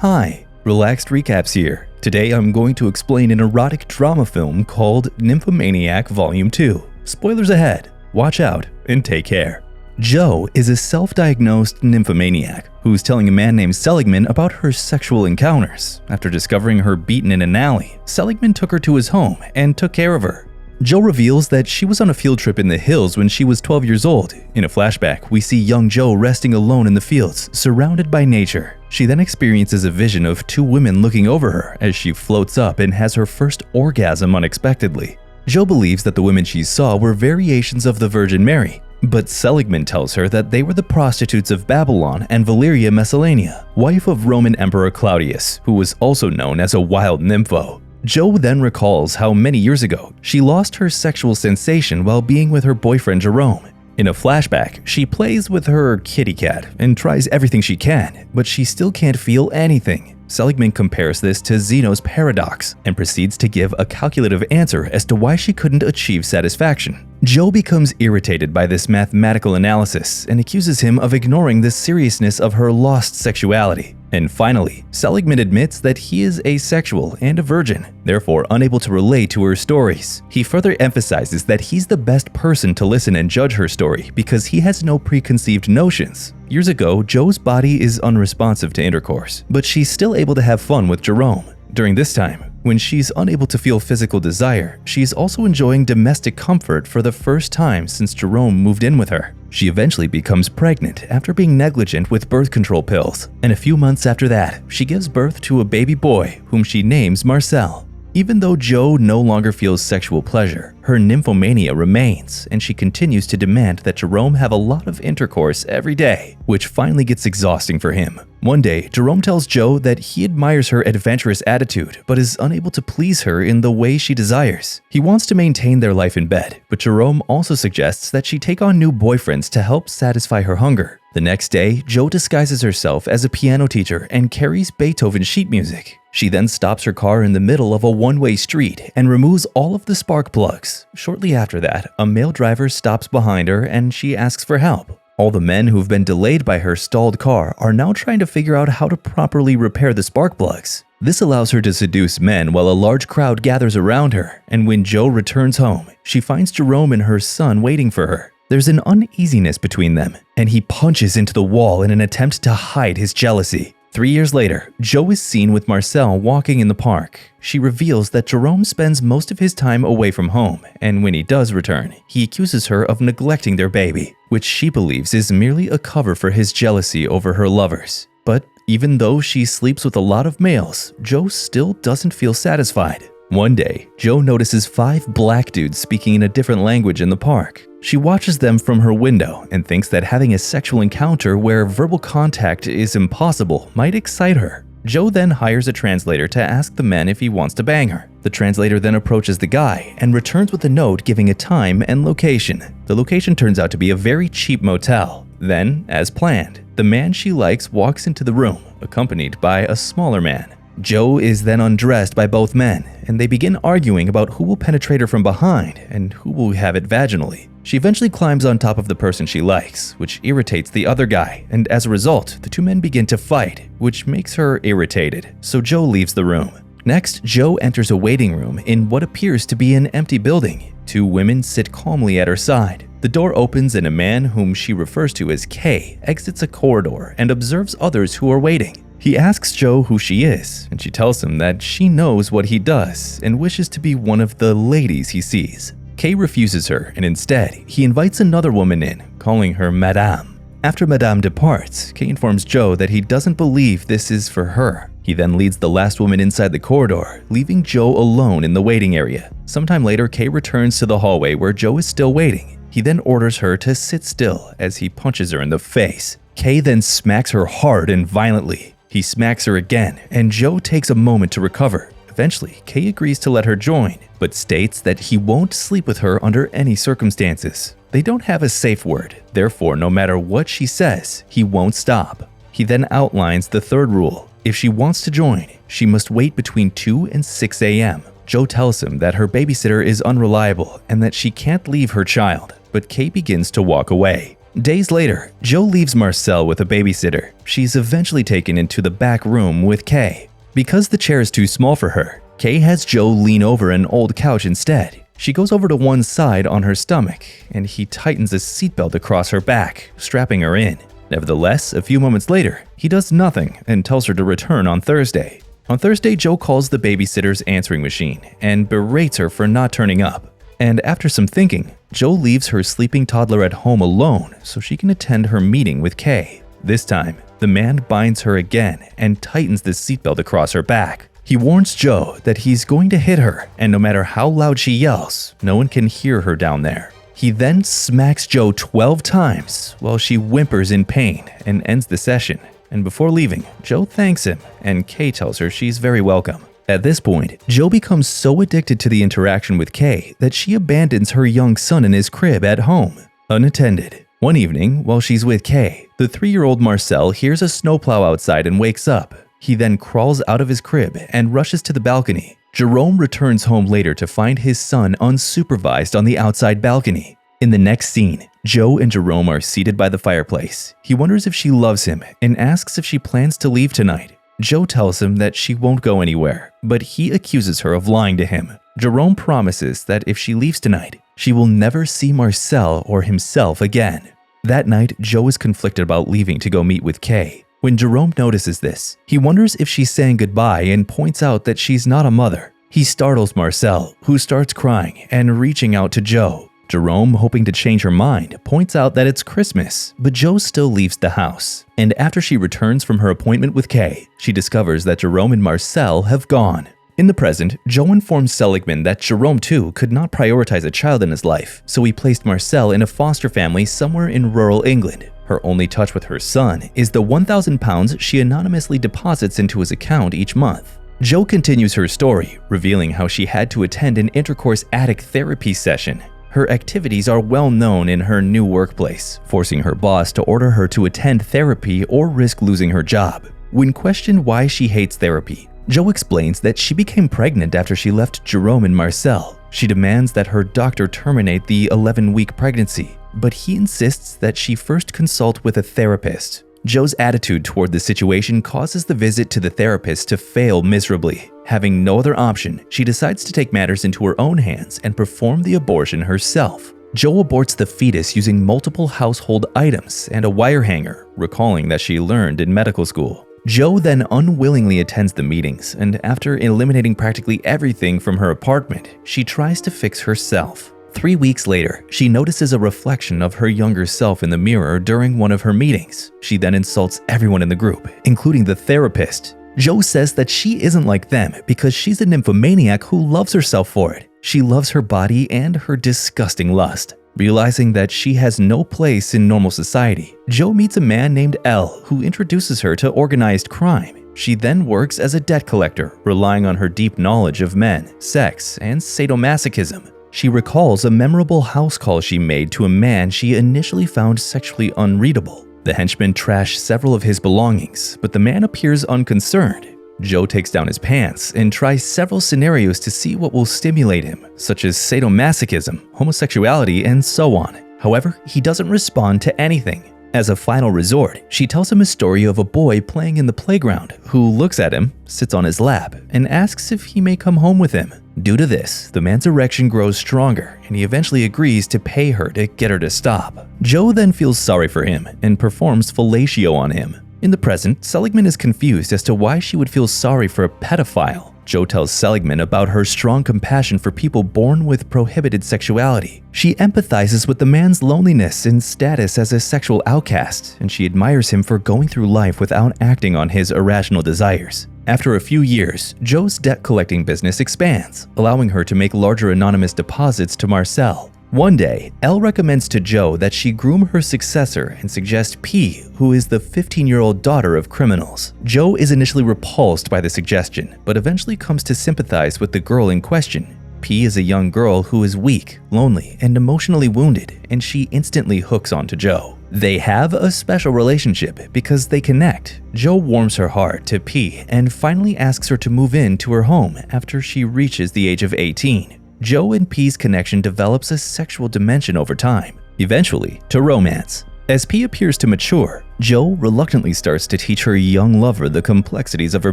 Hi, Relaxed Recaps here. Today I'm going to explain an erotic drama film called Nymphomaniac Vol. 2. Spoilers ahead, watch out, and take care. Jo is a self-diagnosed nymphomaniac who's telling a man named Seligman about her sexual encounters. After discovering her beaten in an alley, Seligman took her to his home and took care of her. Jo reveals that she was on a field trip in the hills when she was 12 years old. In a flashback, we see young Jo resting alone in the fields, surrounded by nature. She then experiences a vision of two women looking over her as she floats up and has her first orgasm unexpectedly. Jo believes that the women she saw were variations of the Virgin Mary, but Seligman tells her that they were the prostitutes of Babylon and Valeria Messalina, wife of Roman Emperor Claudius, who was also known as a wild nympho. Jo then recalls how many years ago she lost her sexual sensation while being with her boyfriend Jerome. In a flashback, she plays with her kitty cat and tries everything she can, but she still can't feel anything. Seligman compares this to Zeno's paradox and proceeds to give a calculative answer as to why she couldn't achieve satisfaction. Jo becomes irritated by this mathematical analysis and accuses him of ignoring the seriousness of her lost sexuality. And finally, Seligman admits that he is asexual and a virgin, therefore unable to relate to her stories. He further emphasizes that he's the best person to listen and judge her story because he has no preconceived notions. Years ago, Jo's body is unresponsive to intercourse, but she's still able to have fun with Jerome. During this time, when she's unable to feel physical desire, she's also enjoying domestic comfort for the first time since Jerome moved in with her. She eventually becomes pregnant after being negligent with birth control pills, and a few months after that, she gives birth to a baby boy whom she names Marcel. Even though Jo no longer feels sexual pleasure, her nymphomania remains, and she continues to demand that Jerome have a lot of intercourse every day, which finally gets exhausting for him. One day, Jerome tells Jo that he admires her adventurous attitude, but is unable to please her in the way she desires. He wants to maintain their life in bed, but Jerome also suggests that she take on new boyfriends to help satisfy her hunger. The next day, Jo disguises herself as a piano teacher and carries Beethoven sheet music. She then stops her car in the middle of a one-way street and removes all of the spark plugs. Shortly after that, a male driver stops behind her and she asks for help. All the men who've been delayed by her stalled car are now trying to figure out how to properly repair the spark plugs. This allows her to seduce men while a large crowd gathers around her, and when Jo returns home, she finds Jerome and her son waiting for her. There's an uneasiness between them, and he punches into the wall in an attempt to hide his jealousy. 3 years later, Jo is seen with Marcel walking in the park. She reveals that Jerome spends most of his time away from home, and when he does return, he accuses her of neglecting their baby, which she believes is merely a cover for his jealousy over her lovers. But even though she sleeps with a lot of males, Jo still doesn't feel satisfied. One day, Jo notices 5 black dudes speaking in a different language in the park. She watches them from her window and thinks that having a sexual encounter where verbal contact is impossible might excite her. Jo then hires a translator to ask the man if he wants to bang her. The translator then approaches the guy and returns with a note giving a time and location. The location turns out to be a very cheap motel. Then, as planned, the man she likes walks into the room, accompanied by a smaller man. Jo is then undressed by both men, and they begin arguing about who will penetrate her from behind and who will have it vaginally. She eventually climbs on top of the person she likes, which irritates the other guy, and as a result, the two men begin to fight, which makes her irritated, so Jo leaves the room. Next, Jo enters a waiting room in what appears to be an empty building. 2 women sit calmly at her side. The door opens and a man whom she refers to as K exits a corridor and observes others who are waiting. He asks Jo who she is, and she tells him that she knows what he does and wishes to be one of the ladies he sees. Kay refuses her, and instead, he invites another woman in, calling her Madame. After Madame departs, Kay informs Jo that he doesn't believe this is for her. He then leads the last woman inside the corridor, leaving Jo alone in the waiting area. Sometime later, Kay returns to the hallway where Jo is still waiting. He then orders her to sit still as he punches her in the face. Kay then smacks her hard and violently. He smacks her again, and Jo takes a moment to recover. Eventually, Kay agrees to let her join, but states that he won't sleep with her under any circumstances. They don't have a safe word, therefore no matter what she says, he won't stop. He then outlines the third rule. If she wants to join, she must wait between 2 and 6 a.m. Jo tells him that her babysitter is unreliable and that she can't leave her child, but Kay begins to walk away. Days later, Joe leaves Marcel with a babysitter. She's eventually taken into the back room with Kay. Because the chair is too small for her, Kay has Joe lean over an old couch instead. She goes over to one side on her stomach, and he tightens a seatbelt across her back, strapping her in. Nevertheless, a few moments later, he does nothing and tells her to return on Thursday. On Thursday, Joe calls the babysitter's answering machine and berates her for not turning up. And after some thinking, Joe leaves her sleeping toddler at home alone so she can attend her meeting with Kay. This time, the man binds her again and tightens the seatbelt across her back. He warns Joe that he's going to hit her, and no matter how loud she yells, no one can hear her down there. He then smacks Joe 12 times while she whimpers in pain and ends the session. And before leaving, Joe thanks him, and Kay tells her she's very welcome. At this point, Joe becomes so addicted to the interaction with Kay that she abandons her young son in his crib at home, unattended. One evening, while she's with Kay, the 3-year-old Marcel hears a snowplow outside and wakes up. He then crawls out of his crib and rushes to the balcony. Jerome returns home later to find his son unsupervised on the outside balcony. In the next scene, Joe and Jerome are seated by the fireplace. He wonders if she loves him and asks if she plans to leave tonight. Joe tells him that she won't go anywhere, but he accuses her of lying to him. Jerome promises that if she leaves tonight, she will never see Marcel or himself again. That night, Joe is conflicted about leaving to go meet with Kay. When Jerome notices this, he wonders if she's saying goodbye and points out that she's not a mother. He startles Marcel, who starts crying and reaching out to Joe. Jerome, hoping to change her mind, points out that it's Christmas, but Joe still leaves the house. And after she returns from her appointment with Kay, she discovers that Jerome and Marcel have gone. In the present, Joe informs Seligman that Jerome too could not prioritize a child in his life, so he placed Marcel in a foster family somewhere in rural England. Her only touch with her son is the £1,000 she anonymously deposits into his account each month. Joe continues her story, revealing how she had to attend an intercourse addict therapy session. Her activities are well known in her new workplace, forcing her boss to order her to attend therapy or risk losing her job. When questioned why she hates therapy, Joe explains that she became pregnant after she left Jerome and Marcel. She demands that her doctor terminate the 11-week pregnancy, but he insists that she first consult with a therapist. Joe's attitude toward the situation causes the visit to the therapist to fail miserably. Having no other option, she decides to take matters into her own hands and perform the abortion herself. Joe aborts the fetus using multiple household items and a wire hanger, recalling that she learned in medical school. Joe then unwillingly attends the meetings, and after eliminating practically everything from her apartment, she tries to fix herself. 3 weeks later, she notices a reflection of her younger self in the mirror during one of her meetings. She then insults everyone in the group, including the therapist. Joe says that she isn't like them because she's a nymphomaniac who loves herself for it. She loves her body and her disgusting lust. Realizing that she has no place in normal society, Joe meets a man named L who introduces her to organized crime. She then works as a debt collector, relying on her deep knowledge of men, sex, and sadomasochism. She recalls a memorable house call she made to a man she initially found sexually unreadable. The henchman trashed several of his belongings, but the man appears unconcerned. Joe takes down his pants and tries several scenarios to see what will stimulate him, such as sadomasochism, homosexuality, and so on. However, he doesn't respond to anything. As a final resort, she tells him a story of a boy playing in the playground who looks at him, sits on his lap, and asks if he may come home with him. Due to this, the man's erection grows stronger, and he eventually agrees to pay her to get her to stop. Joe then feels sorry for him and performs fellatio on him. In the present, Seligman is confused as to why she would feel sorry for a pedophile. Joe tells Seligman about her strong compassion for people born with prohibited sexuality. She empathizes with the man's loneliness and status as a sexual outcast, and she admires him for going through life without acting on his irrational desires. After a few years, Joe's debt collecting business expands, allowing her to make larger anonymous deposits to Marcel. One day, Elle recommends to Joe that she groom her successor and suggests P, who is the 15-year-old daughter of criminals. Joe is initially repulsed by the suggestion, but eventually comes to sympathize with the girl in question. P is a young girl who is weak, lonely, and emotionally wounded, and she instantly hooks onto Joe. They have a special relationship because they connect. Joe warms her heart to P and finally asks her to move in to her home after she reaches the age of 18. Joe and P's connection develops a sexual dimension over time, eventually to romance. As P appears to mature, Joe reluctantly starts to teach her young lover the complexities of her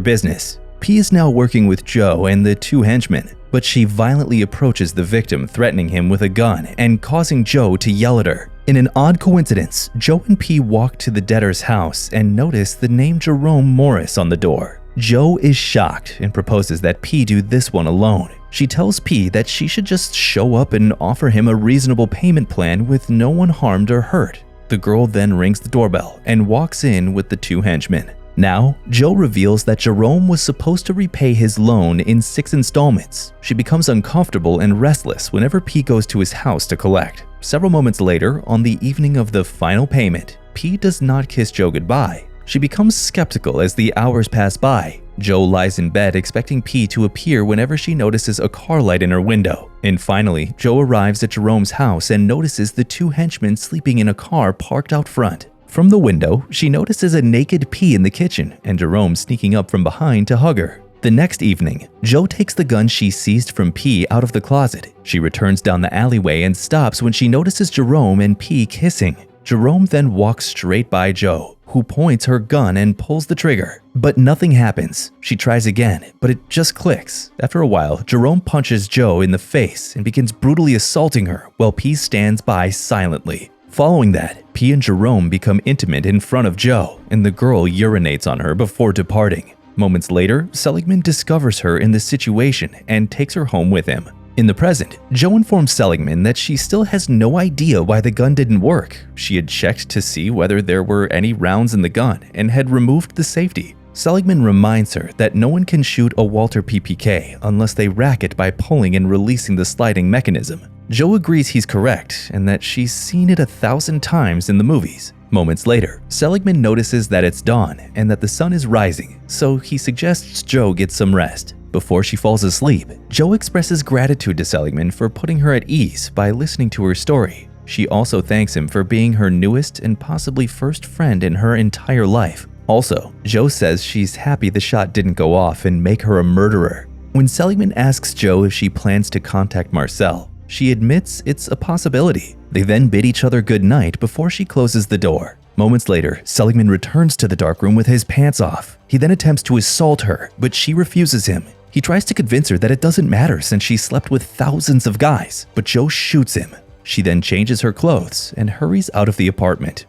business. P is now working with Joe and the two henchmen, but she violently approaches the victim, threatening him with a gun and causing Joe to yell at her. In an odd coincidence, Joe and P walk to the debtor's house and notice the name Jerome Morris on the door. Joe is shocked and proposes that P do this one alone. She tells P that she should just show up and offer him a reasonable payment plan with no one harmed or hurt. The girl then rings the doorbell and walks in with the two henchmen. Now, Joe reveals that Jerome was supposed to repay his loan in 6 installments. She becomes uncomfortable and restless whenever P goes to his house to collect. Several moments later, on the evening of the final payment, P does not kiss Joe goodbye. She becomes skeptical as the hours pass by. Joe lies in bed expecting P to appear whenever she notices a car light in her window. And finally, Joe arrives at Jerome's house and notices the two henchmen sleeping in a car parked out front. From the window, she notices a naked P in the kitchen and Jerome sneaking up from behind to hug her. The next evening, Joe takes the gun she seized from P out of the closet. She returns down the alleyway and stops when she notices Jerome and P kissing. Jerome then walks straight by Joe, who points her gun and pulls the trigger. But nothing happens. She tries again, but it just clicks. After a while, Jerome punches Joe in the face and begins brutally assaulting her while P stands by silently. Following that, P and Jerome become intimate in front of Joe, and the girl urinates on her before departing. Moments later, Seligman discovers her in the situation and takes her home with him. In the present, Joe informs Seligman that she still has no idea why the gun didn't work. She had checked to see whether there were any rounds in the gun and had removed the safety. Seligman reminds her that no one can shoot a Walter PPK unless they rack it by pulling and releasing the sliding mechanism. Joe agrees he's correct and that she's seen it 1,000 times in the movies. Moments later, Seligman notices that it's dawn and that the sun is rising, so he suggests Joe get some rest. Before she falls asleep, Joe expresses gratitude to Seligman for putting her at ease by listening to her story. She also thanks him for being her newest and possibly first friend in her entire life. Also, Joe says she's happy the shot didn't go off and make her a murderer. When Seligman asks Joe if she plans to contact Marcel, she admits it's a possibility. They then bid each other good night before she closes the door. Moments later, Seligman returns to the darkroom with his pants off. He then attempts to assault her, but she refuses him. He tries to convince her that it doesn't matter since she slept with thousands of guys, but Joe shoots him. She then changes her clothes and hurries out of the apartment.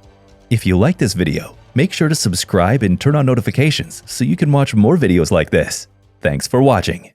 If you like this video, make sure to subscribe and turn on notifications so you can watch more videos like this. Thanks for watching.